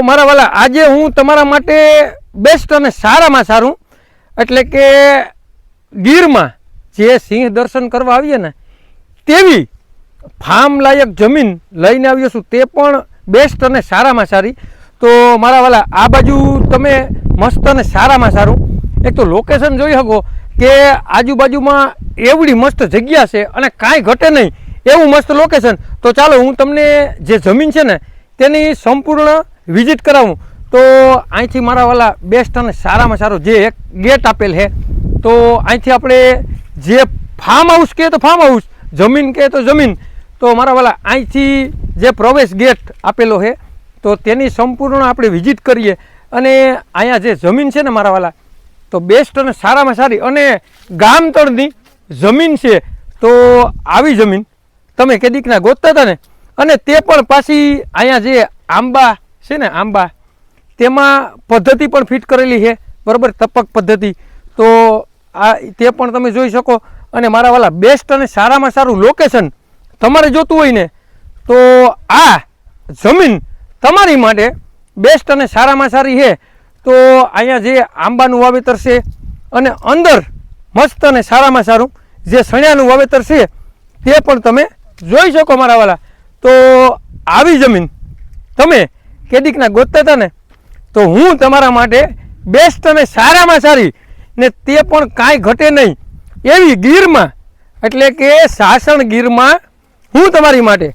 મારા વાલા આજે હું તમારા માટે બેસ્ટ અને સારામાં સારું એટલે કે ગીરમાં જે સિંહ દર્શન કરવા આવીએ ને તેવી ફાર્મ લાયક જમીન લઈને આવ્યો છું, તે પણ બેસ્ટ અને સારામાં સારી. તો મારા વાલા આ બાજુ તમે મસ્ત અને સારામાં સારું એક તો લોકેશન જોઈ શકો કે આજુબાજુમાં એવડી મસ્ત જગ્યા છે અને કાંઈ ઘટે નહીં એવું મસ્ત લોકેશન. તો ચાલો હું તમને જે જમીન છે ને તેની સંપૂર્ણ વિઝિટ કરાવું. તો અહીંથી મારા વાલા બેસ્ટ અને સારામાં સારું જે એક ગેટ આપેલ છે, તો અહીંથી આપણે જે ફાર્મ હાઉસ કહે તો ફાર્મ હાઉસ, જમીન કહે તો જમીન, તો મારા વાલા અહીંથી જે પ્રવેશ ગેટ આપેલો છે તો તેની સંપૂર્ણ આપણે વિઝિટ કરીએ. અને અહીંયા જે જમીન છે ને મારા વાલા તો બેસ્ટ અને સારામાં સારી અને ગામ તળની જમીન છે. તો આવી જમીન તમે કેદીકના ગોતતા હતા ને, અને તે પણ પાછી અહીંયા જે આંબા છે ને આંબા તેમાં પદ્ધતિ પણ ફિટ કરેલી છે બરાબર, ટપક પદ્ધતિ. તો આ તે પણ તમે જોઈ શકો. અને મારા વાલા બેસ્ટ અને સારામાં સારું લોકેશન તમારે જોતું હોય ને તો આ જમીન તમારી માટે બેસ્ટ અને સારામાં સારી છે. તો અહીંયા જે આંબાનું વાવેતર છે અને અંદર મસ્ત અને સારામાં સારું જે સણિયાનું વાવેતર છે તે પણ તમે જોઈ શકો મારા વાલા. તો આવી જમીન તમે કેદીકના ગોતતા હતા ને તો હું તમારા માટે બેસ્ટ અને સારામાં સારી ને તે પણ કાંઈ ઘટે નહીં એવી ગીરમાં એટલે કે સાસણ ગીરમાં હું તમારી માટે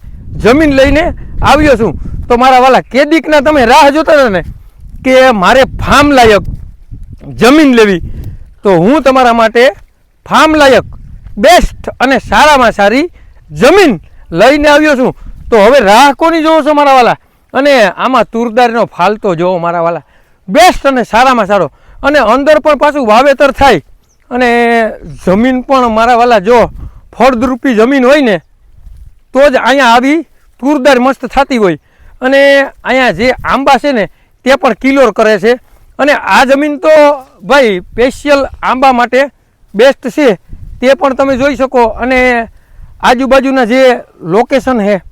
જમીન લઈને આવ્યો છું. તો મારા વાલા કેદીકના તમે રાહ જોતા હતા ને કે મારે ફાર્મ લાયક જમીન લેવી, તો હું તમારા માટે ફાર્મ લાયક બેસ્ટ અને સારામાં સારી જમીન લઈને આવ્યો છું. તો હવે રાહ કોની જોવો છો મારા વાલા? અને આમાં તુરદારીનો ફાલતો જોવો મારા વાલા, બેસ્ટ અને સારામાં સારો. અને અંદર પણ પાછું વાવેતર થાય અને જમીન પણ મારા વાલા જો ફળદ્રુપી જમીન હોય ને તો જ અહીંયા આવી તુરદાર મસ્ત થતી હોય. અને અહીંયા જે આંબા છે ને તે પણ કિલોર કરે છે. અને આ જમીન તો ભાઈ સ્પેશિયલ આંબા માટે બેસ્ટ છે, તે પણ તમે જોઈ શકો. અને આજુબાજુના જે લોકેશન છે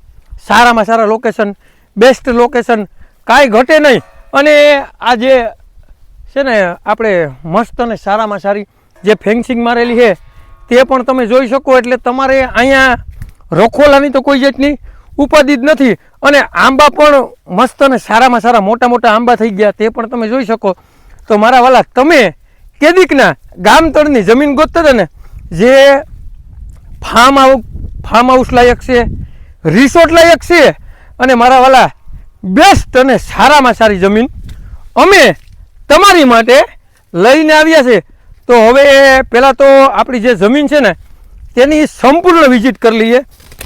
સારામાં સારા લોકેશન, બેસ્ટ લોકેશન, કાંઈ ઘટે નહીં. અને આ જે છે ને આપણે મસ્ત અને સારામાં સારી જે ફેન્સિંગ મારેલી છે તે પણ તમે જોઈ શકો. એટલે તમારે અહીંયા રખોલાની તો કોઈ જાતની ઉપાધિ જ નથી. અને આંબા પણ મસ્ત અને સારામાં સારા મોટા મોટા આંબા થઈ ગયા તે પણ તમે જોઈ શકો. તો મારા વાલા તમે કેદીકના ગામ તળની જમીન ગોતતા હતા ને જે ફાર્મ હાઉસ લાયક છે, રિસોર્ટ લાયક છે, અને મારા વાલા બેસ્ટ અને સારામાં સારી જમીન અમે તમારી માટે લઈને આવ્યા છે. તો હવે પહેલાં તો આપણી જે જમીન છે ને તેની સંપૂર્ણ વિઝિટ કરી લઈએ,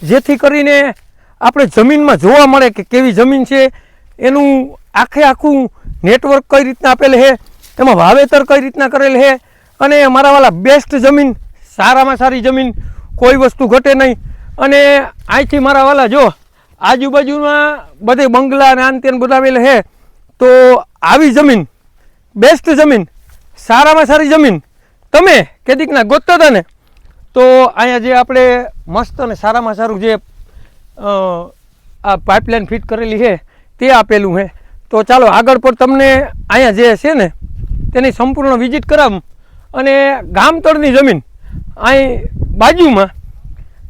જેથી કરીને આપણે જમીનમાં જોવા મળે કે કેવી જમીન છે, એનું આખું નેટવર્ક કઈ રીતના આપેલ છે, એમાં વાવેતર કઈ રીતના કરેલ છે. અને મારા વાલા બેસ્ટ જમીન, સારામાં સારી જમીન, કોઈ વસ્તુ ઘટે નહીં. અને અહીંથી મારા વાલા જો આજુબાજુમાં બધે બંગલા અને આન તેન બનાવેલ છે. તો આવી જમીન બેસ્ટ જમીન, સારામાં સારી જમીન તમે કેદીકના ગોતતા હતા ને તો અહીંયા જે આપણે મસ્ત અને સારામાં સારું જે આ પાઇપલાઇન ફિટ કરેલી છે તે આપેલું છે. તો ચાલો આગળ પર તમને અહીંયા જે છે ને તેની સંપૂર્ણ વિઝિટ કરાવું. અને ગામ તળની જમીન અહીં બાજુમાં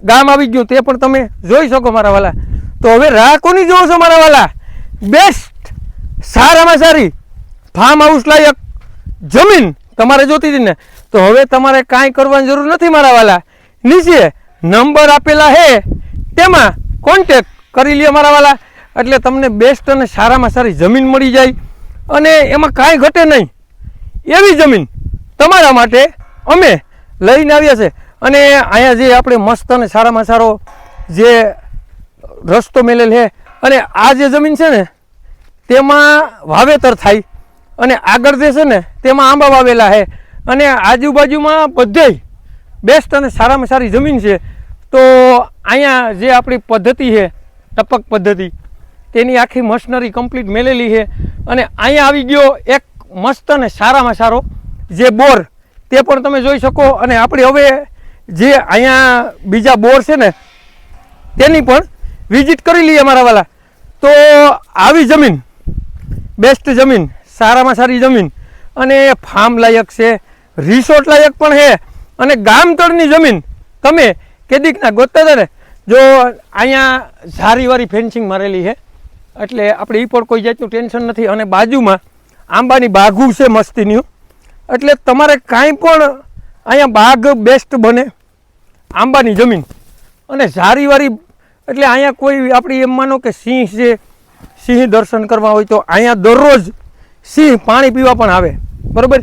ગામ આવી ગયું તે પણ તમે જોઈ શકો મારા વાલા. તો હવે રાહ કોની જોવો છો મારા વાલા? બેસ્ટ સારામાં સારી ફાર્મ હાઉસ લાયક જમીન તમારે જોતી હતી ને તો હવે તમારે કાંઈ કરવાની જરૂર નથી મારા વાલા. નીચે નંબર આપેલા છે તેમાં કોન્ટેક્ટ કરી લ્યો મારા વાલા, એટલે તમને બેસ્ટ અને સારામાં સારી જમીન મળી જાય. અને એમાં કાંઈ ઘટે નહીં એવી જમીન તમારા માટે અમે લઈને આવ્યા છે. અને અહીંયા જે આપણે મસ્ત અને સારામાં સારો જે રસ્તો મેલેલ છે, અને આ જે જમીન છે ને તેમાં વાવેતર થાય, અને આગળ જે છે ને તેમાં આંબા વાવેલા છે, અને આજુબાજુમાં બધે બેસ્ટ અને સારામાં સારી જમીન છે. તો અહીંયા જે આપણી પદ્ધતિ છે ટપક પદ્ધતિ તેની આખી મશનરી કમ્પ્લીટ મેલેલી છે. અને અહીંયા આવી ગયો એક મસ્ત અને સારામાં સારો જે બોર, તે પણ તમે જોઈ શકો. અને આપણે હવે જે અહીંયા બીજા બોર છે ને તેની પણ વિઝિટ કરી લઈએ મારા વાલા. તો આવી જમીન બેસ્ટ જમીન, સારામાં સારી જમીન, અને ફાર્મ લાયક છે, રિસોર્ટ લાયક પણ છે, અને ગામતળની જમીન તમે કેદીકના ગોતતા હતા ને, જો અહીંયા ઝારીવાળી ફેન્સિંગ મારેલી છે એટલે આપણે એ પણ કોઈ જાતનું ટેન્શન નથી, અને બાજુમાં આંબાની બાગું છે મસ્તીની, એટલે તમારે કાંઈ પણ અહીંયા બાગ બેસ્ટ બને, આંબાની જમીન અને ઝારીવાળી, એટલે અહીંયા કોઈ આપણી એમ માનો કે સિંહ છે, સિંહ દર્શન કરવા હોય તો અહીંયા દરરોજ સિંહ પાણી પીવા પણ આવે, બરાબર,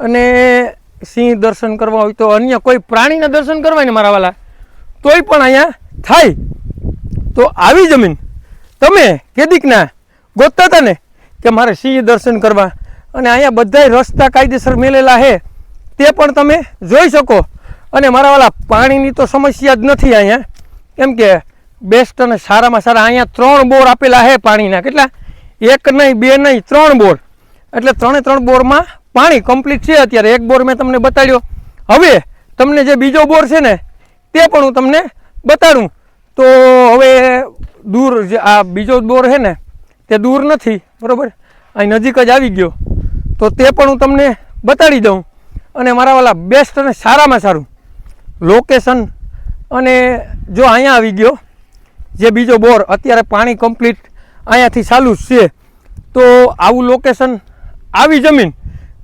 અને સિંહ દર્શન કરવા હોય તો અન્ય કોઈ પ્રાણીના દર્શન કરવા ને મારા વાલા તોય પણ અહીંયા થાય. તો આવી જમીન તમે કેદીકના ગોતતા હતા ને કે મારે સિંહ દર્શન કરવા, અને અહીંયા બધાય રસ્તા કાયદેસર મેલેલા છે તે પણ તમે જોઈ શકો, અને મારા વાલા પાણીની તો સમસ્યા જ નથી અહીંયા, કેમ કે બેસ્ટ અને સારામાં સારા અહીંયા 3 બોર આપેલા છે પાણીના, કેટલા, 1 નહીં 2 નહીં 3 બોર, એટલે 3 બોરમાં પાણી કમ્પ્લીટ છે. અત્યારે 1 બોર મેં તમને બતાડ્યો, હવે તમને જે બીજો બોર છે ને તે પણ હું તમને બતાડું. તો હવે દૂર જે આ બીજો બોર છે ને તે દૂર નથી, બરાબર, અહીં નજીક જ આવી ગયો, તો તે પણ હું તમને બતાડી દઉં. અને મારા વાલા બેસ્ટ અને સારામાં સારું લોકેશન, અને જો અહીંયા આવી ગયો જે બીજો બોર, અત્યારે પાણી કમ્પ્લીટ અહીંયાથી ચાલુ જ છે, તો આવું લોકેશન, આવી જમીન,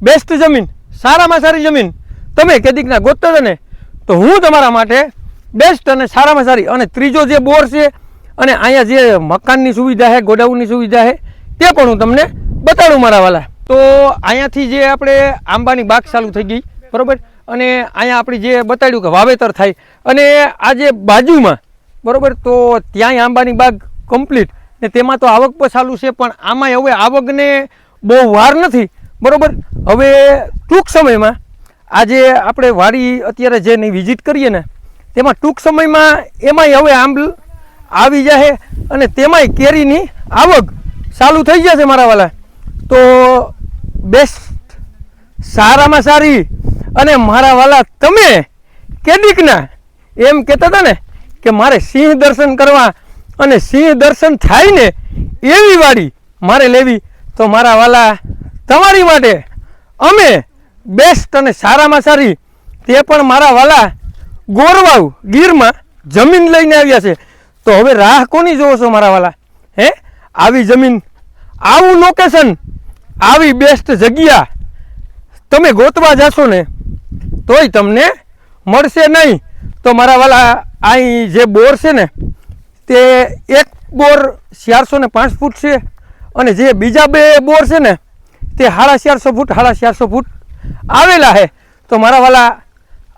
બેસ્ટ જમીન, સારામાં સારી જમીન તમે કેદીકના ગોતતા હતા ને, તો હું તમારા માટે બેસ્ટ અને સારામાં સારી, અને ત્રીજો જે બોર છે અને અહીંયા જે મકાનની સુવિધા છે, ગોડાઉનની સુવિધા છે, તે પણ હું તમને બતાડું મારા વાલા. તો અહીંયાથી જે આપણે આંબાની બાગ ચાલુ થઈ ગઈ, બરાબર, અને અહીંયા આપણી જે બતાડ્યું કે વાવેતર થાય, અને આ જે બાજુમાં, બરાબર, તો ત્યાંય આંબાની બાગ કમ્પ્લીટ, ને તેમાં તો આવક પણ ચાલુ છે, પણ આમાંય હવે આવકને બહુ વાર નથી, બરાબર. હવે ટૂંક સમયમાં આજે આપણે વાડી અત્યારે જેની વિઝિટ કરીએ ને તેમાં ટૂંક સમયમાં એમાંય હવે આંબ આવી જશે, અને તેમાંય કેરીની આવક ચાલુ થઈ જશે મારા વાલા. તો બેસ્ટ, સારામાં સારી, અને મારા વાલા તમે કેદીકના એમ કહેતા હતા ને કે મારે સિંહ દર્શન કરવા, અને સિંહ દર્શન થાય ને એવી વાડી મારે લેવી, તો મારા વાલા તમારી માટે અમે બેસ્ટ અને સારામાં સારી, તે પણ મારા વાલા ગોરવાવ ગીરમાં જમીન લઈને આવ્યા છે. તો હવે રાહ કોની જોવો છો મારા વાલા? હે, આવી જમીન, આવું લોકેશન, આવી બેસ્ટ જગ્યા તમે ગોતવા જશો ને તોય તમને મળશે નહીં. તો મારા વાલા અહીં જે બોર છે ને તે એક બોર 405 ફૂટ છે, અને જે બીજા 2 બોર છે ને તે 450 ફૂટ 450 ફૂટ આવેલા છે. તો મારા વાલા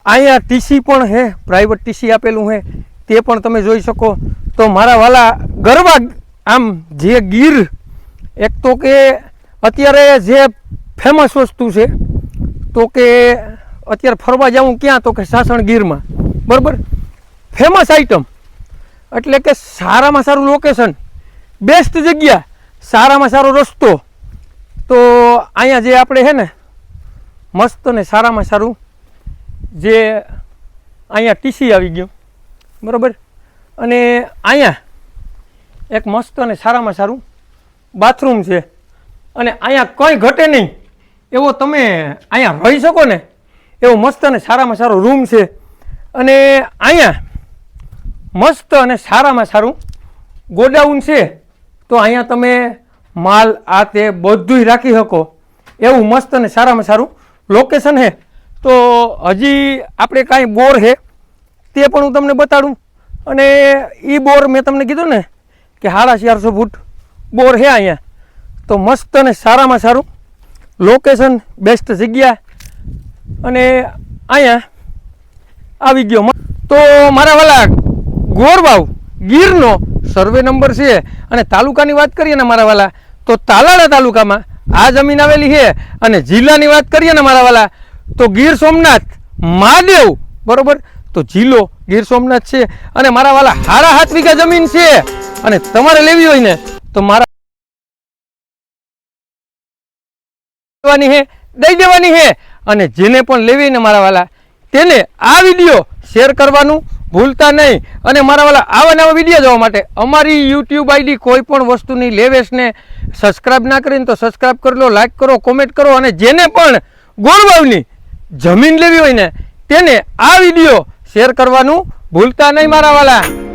અહીંયા ટીસી પણ છે, પ્રાઇવેટ ટીસી આપેલું છે, તે પણ તમે જોઈ શકો. તો મારા વાલા ગરવા, આમ જે ગીર, એક તો કે અત્યારે જે ફેમસ વસ્તુ છે, તો કે અત્યારે ફરવા જાઉં ક્યાં, તો કે સાસણ ગીરમાં, બરાબર, ફેમસ આઈટમ, એટલે કે સારામાં સારું લોકેશન, બેસ્ટ જગ્યા, સારામાં સારો રસ્તો. તો અહીંયા જે આપણે છે ને મસ્ત અને સારામાં સારું જે અહીંયા ટીસી આવી ગયું, બરાબર, અને અહીંયા એક મસ્ત અને સારામાં સારું બાથરૂમ છે, અને અહીંયા કંઈ ઘટે નહીં એવો તમે અહીંયા રહી શકો ને એવો મસ્ત અને સારામાં સારો રૂમ છે. અને અહીંયા મસ્ત અને સારામાં સારું ગોડાઉન છે, તો અહીંયા તમે માલ આ તે બધુંય રાખી શકો એવું મસ્ત અને સારામાં સારું લોકેશન છે. તો હજી આપણે કાંઈ બોર છે તે પણ હું તમને બતાડું, અને એ બોર મેં તમને કીધું ને કે 450 ફૂટ બોર છે અહીંયા. તો મસ્ત અને સારામાં સારું લોકેશન, બેસ્ટ જગ્યા, અને અહીંયા આવી ગયો. તો મારા વાલા ગોરવાવ ગીરનો સર્વે નંબર છે, અને તાલુકાની વાત કરીએ ને મારા વાલા તો તાલાળા તાલુકામાં આ જમીન આવેલી છે, અને જિલ્લાની વાત કરીએ ને મારા વાલા તો ગીર સોમનાથ મહાદેવ, બરોબર, તો જિલ્લો ગીર સોમનાથ છે. અને મારા વાલા 7.5 વીઘા જમીન છે, અને તમારે લેવી હોય ને તો મારા દઈ દેવાની છે. અને જેને પણ લેવી ને મારા વાલા તેને આ વિડીયો શેર કરવાનું ભૂલતા નહીં. અને મારા વાલા આવા નવા વિડીયો જોવા માટે અમારી યુટ્યુબ આઈડી કોઈ પણ વસ્તુની લેવેશને સબસ્ક્રાઈબ ના કરીને તો સબસ્ક્રાઈબ કરી લો, લાઈક કરો, કોમેન્ટ કરો. અને જેને પણ ગોળવાવની જમીન લેવી હોય ને તેને આ વિડીયો શેર કરવાનું ભૂલતા નહીં મારા વાલા.